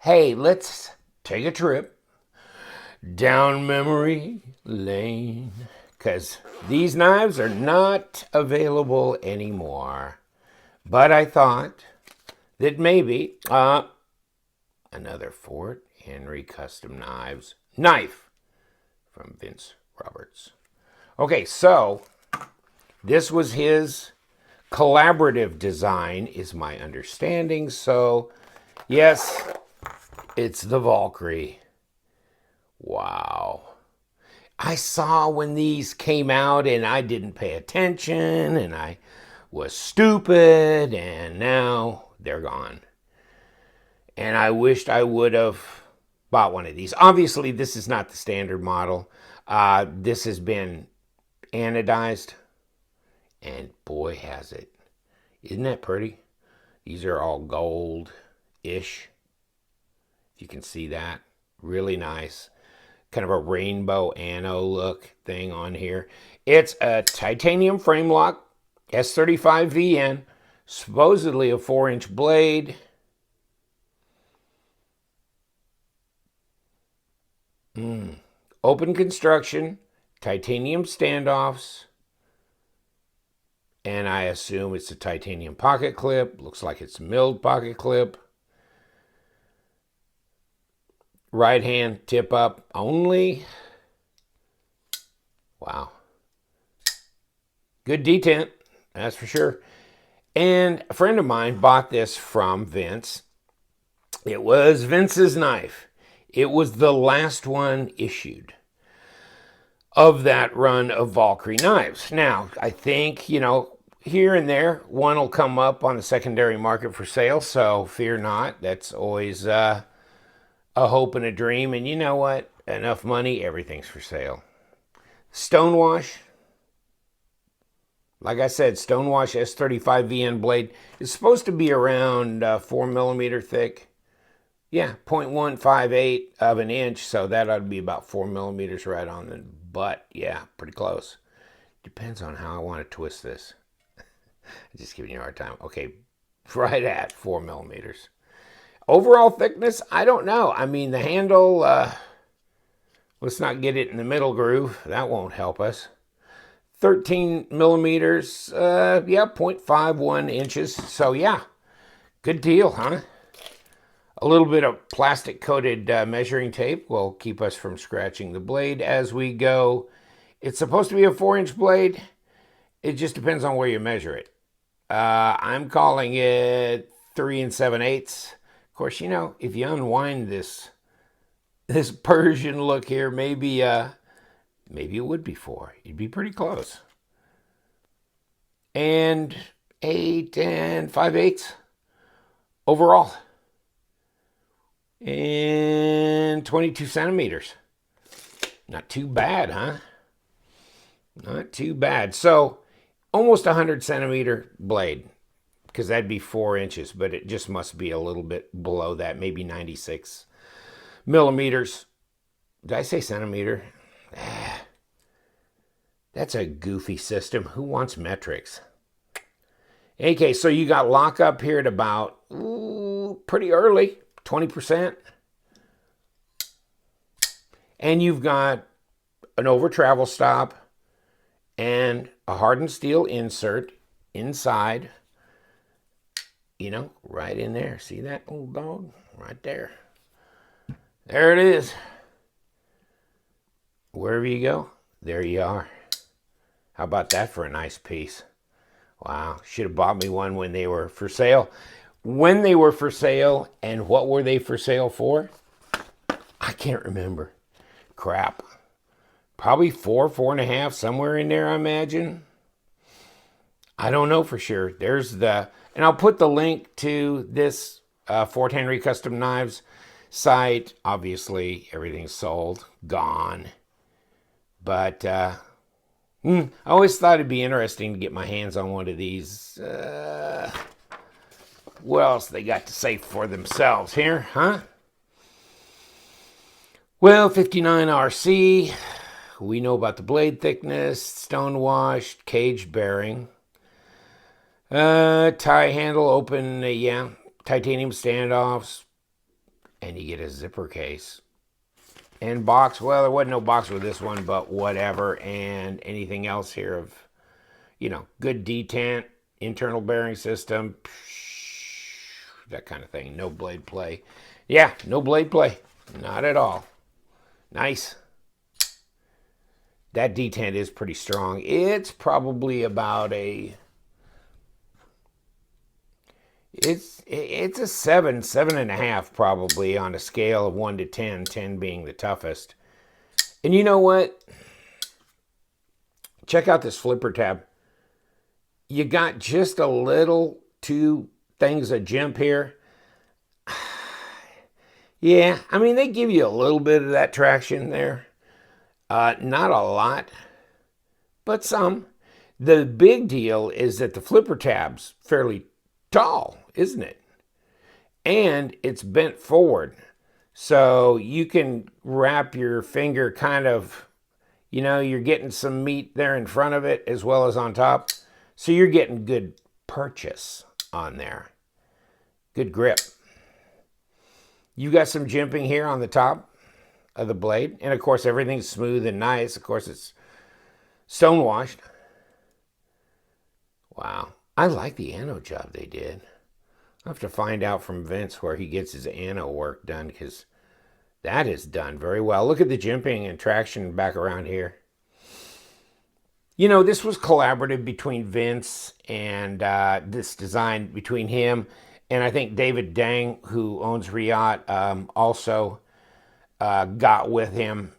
Hey, let's take a trip down memory lane because these knives are not available anymore. But I thought that maybe another Fort Henry Custom Knives knife from Vince Roberts. Okay, so this was his collaborative design, is my understanding. So, yes, it's the Valkyrie. Wow. I saw when these came out and I didn't pay attention and I was stupid and now they're gone. And I wished I would have bought one of these. Obviously, this is not the standard model. This has been anodized and boy has it. Isn't that pretty? These are all gold-ish. If you can see that. Really nice. Kind of a rainbow anno look thing on here. It's a titanium frame lock, S35VN, supposedly a 4-inch blade. Open construction, titanium standoffs, and I assume it's a titanium pocket clip. Looks like it's a milled pocket clip. Right hand tip up only. Wow. Good detent, that's for sure. And a friend of mine bought this from Vince. It was Vince's knife. It was the last one issued of that run of Valkyrie knives. Now, I think, here and there, one will come up on the secondary market for sale, so fear not. That's always a hope and a dream. And you know what? Enough money, everything's for sale. Stonewash. Like I said, Stonewash S35VN blade is supposed to be around 4mm thick. Yeah, 0.158 of an inch, so that ought to be about 4mm right on the butt. Yeah, pretty close. Depends on how I want to twist this. I'm just giving you a hard time. Okay, right at 4mm. Overall thickness, I don't know. I mean, the handle, let's not get it in the middle groove. That won't help us. 13mm, yeah, 0.51 inches. So, yeah, good deal, huh? A little bit of plastic-coated measuring tape will keep us from scratching the blade as we go. It's supposed to be a 4-inch blade. It just depends on where you measure it. I'm calling it 3 7/8. Of course, if you unwind this Persian look here, maybe it would be 4. You'd be pretty close. And 8 5/8 overall. And 22 centimeters. Not too bad, huh? Not too bad. So, almost 100 centimeter blade, because that'd be 4 inches, but it just must be a little bit below that, maybe 96 millimeters. Did I say centimeter? That's a goofy system. Who wants metrics? Okay, so you got lock up here at about pretty early. 20%. And you've got an over travel stop and a hardened steel insert inside, right in there. See that old dog? Right there. There it is. Wherever you go, there you are. How about that for a nice piece? Wow, should have bought me one when they were for sale. When they were for sale, and what were they for sale for? I can't remember. Crap. Probably 4, 4.5, somewhere in there, I imagine. I don't know for sure. And I'll put the link to this Fort Henry Custom Knives site. Obviously, everything's sold, gone. But I always thought it'd be interesting to get my hands on one of these. What else they got to say for themselves here, huh? Well, 59 RC. We know about the blade thickness, stone-washed, cage bearing. Tie handle open, yeah. Titanium standoffs. And you get a zipper case. And box, well, there wasn't no box with this one, but whatever. And anything else here of, good detent, internal bearing system, that kind of thing. No blade play. Yeah, no blade play. Not at all. Nice. That detent is pretty strong. It's probably about it's a 7.5 probably on a scale of 1 to 10, 10 being the toughest. And you know what? Check out this flipper tab. You got just a little two things of jump here. Yeah, I mean, they give you a little bit of that traction there. Not a lot, but some. The big deal is that the flipper tab's fairly tall, isn't it? And it's bent forward. So you can wrap your finger kind of, you're getting some meat there in front of it as well as on top. So you're getting good purchase on there. Good grip. You got some jimping here on the top of the blade. And of course, everything's smooth and nice. Of course, it's stone washed. Wow. I like the ano job they did. I'll have to find out from Vince where he gets his ano work done, because that is done very well. Look at the jimping and traction back around here. This was collaborative between Vince and this design between him and I think David Dang, who owns Reate, also got with him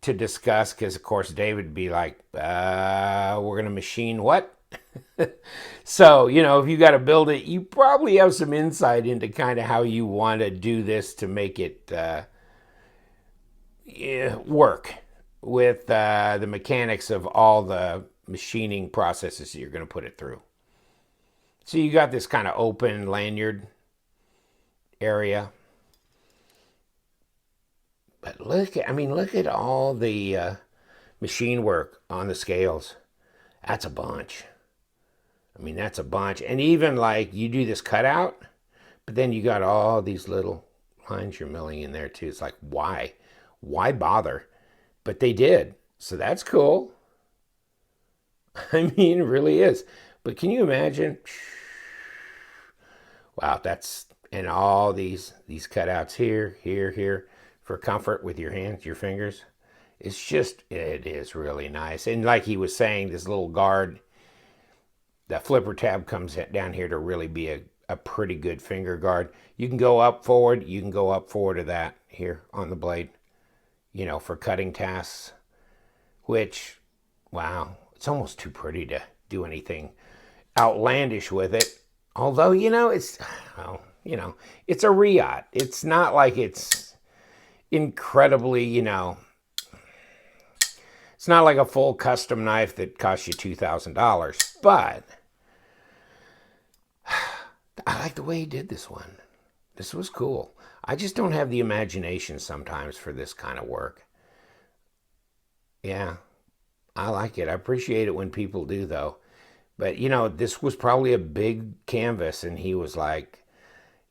to discuss, because of course David would be like, we're going to machine what? So, if you got to build it, you probably have some insight into kind of how you want to do this to make it work with the mechanics of all the machining processes that you're going to put it through. So you got this kind of open lanyard area. But look at all the machine work on the scales. That's a bunch. That's a bunch. And even like you do this cutout, but then you got all these little lines you're milling in there too. It's like, why? Why bother? But they did. So that's cool. It really is. But can you imagine? Wow, and all these cutouts here, here, for comfort with your hands, your fingers. It is really nice. And like he was saying, this little guard, the flipper tab comes down here to really be a pretty good finger guard. You can go up forward. You can go up forward of that here on the blade, for cutting tasks, which, wow, it's almost too pretty to do anything outlandish with it. Although, it's a Reate. It's not like it's incredibly, it's not like a full custom knife that costs you $2,000. But I like the way he did this one. This was cool. I just don't have the imagination sometimes for this kind of work. Yeah, I like it. I appreciate it when people do, though. But, this was probably a big canvas, and he was like,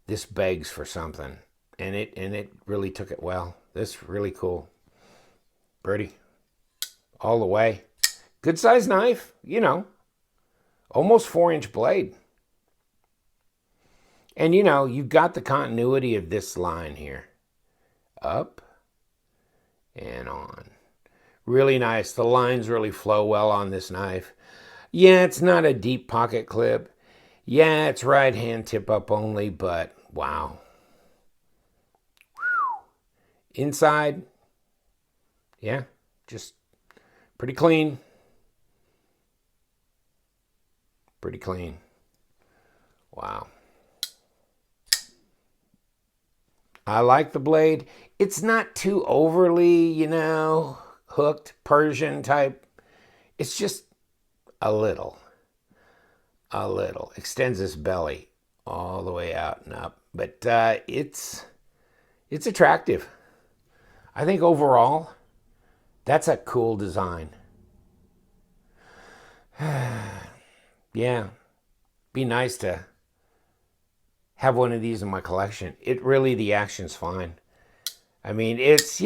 this begs for something. And it really took it well. This is really cool. Pretty. All the way. Good size knife, almost 4-inch blade. And, you've got the continuity of this line here. Up and on. Really nice. The lines really flow well on this knife. Yeah, it's not a deep pocket clip. Yeah, it's right hand tip up only, but wow. Inside, yeah, just pretty clean. Pretty clean. Wow. I like the blade. It's not too overly, hooked Persian type. It's just a little. Extends his belly all the way out and up. But it's attractive. I think overall, that's a cool design. Yeah. Be nice to have one of these in my collection. The action's fine. I mean, it's,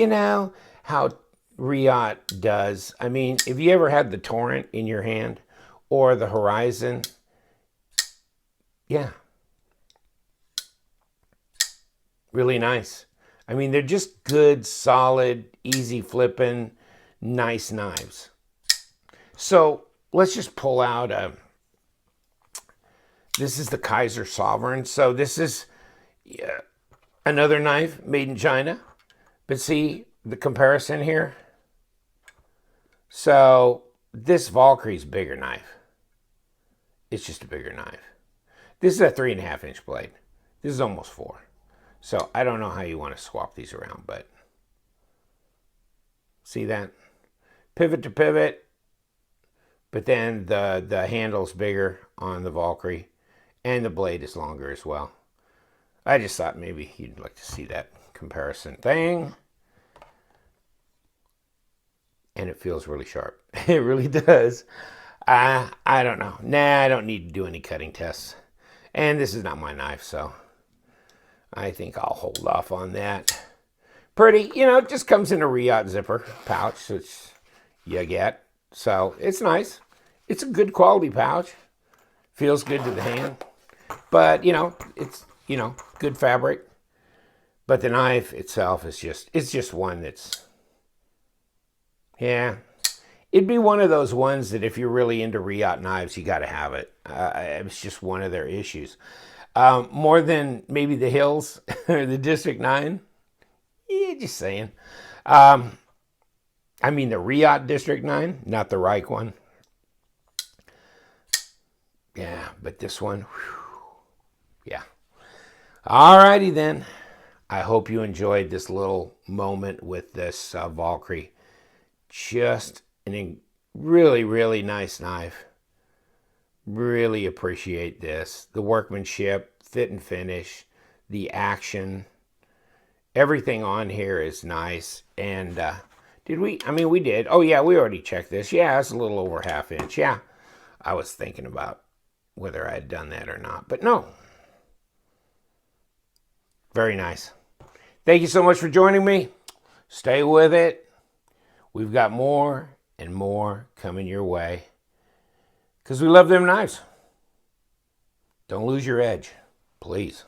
how Reate does. I mean, if you ever had the Torrent in your hand or the Horizon, yeah, really nice. I mean, they're just good, solid, easy flipping, nice knives. So let's just pull out this is the Kaiser Sovereign. So this is another knife made in China. But see the comparison here? So this Valkyrie's bigger knife. It's just a bigger knife. This is a 3.5-inch blade. This is almost 4. So I don't know how you want to swap these around, but see that? Pivot to pivot, but then the handle's bigger on the Valkyrie, and the blade is longer as well. I just thought maybe you'd like to see that comparison thing. And it feels really sharp. It really does. I don't know. Nah, I don't need to do any cutting tests. And this is not my knife, so I think I'll hold off on that. Pretty, it just comes in a Reate zipper pouch, which you get. So it's nice. It's a good quality pouch. Feels good to the hand. But, it's, good fabric. But the knife itself is just one that's, yeah. It'd be one of those ones that if you're really into Reate knives, you got to have it. It's just one of their issues. More than maybe the Hills or the District 9. Yeah, just saying. I mean the Reate District 9, not the Reich one. Yeah, but this one, whew, yeah. Alrighty then. I hope you enjoyed this little moment with this Valkyrie. Just a really, really nice knife. Really appreciate this. The workmanship, fit and finish, the action. Everything on here is nice. And did we? I mean, we did. Oh, yeah, we already checked this. Yeah, it's a little over 1/2 inch. Yeah, I was thinking about whether I had done that or not. But no. Very nice. Thank you so much for joining me. Stay with it. We've got more and more coming your way. Because we love them knives. Don't lose your edge, please.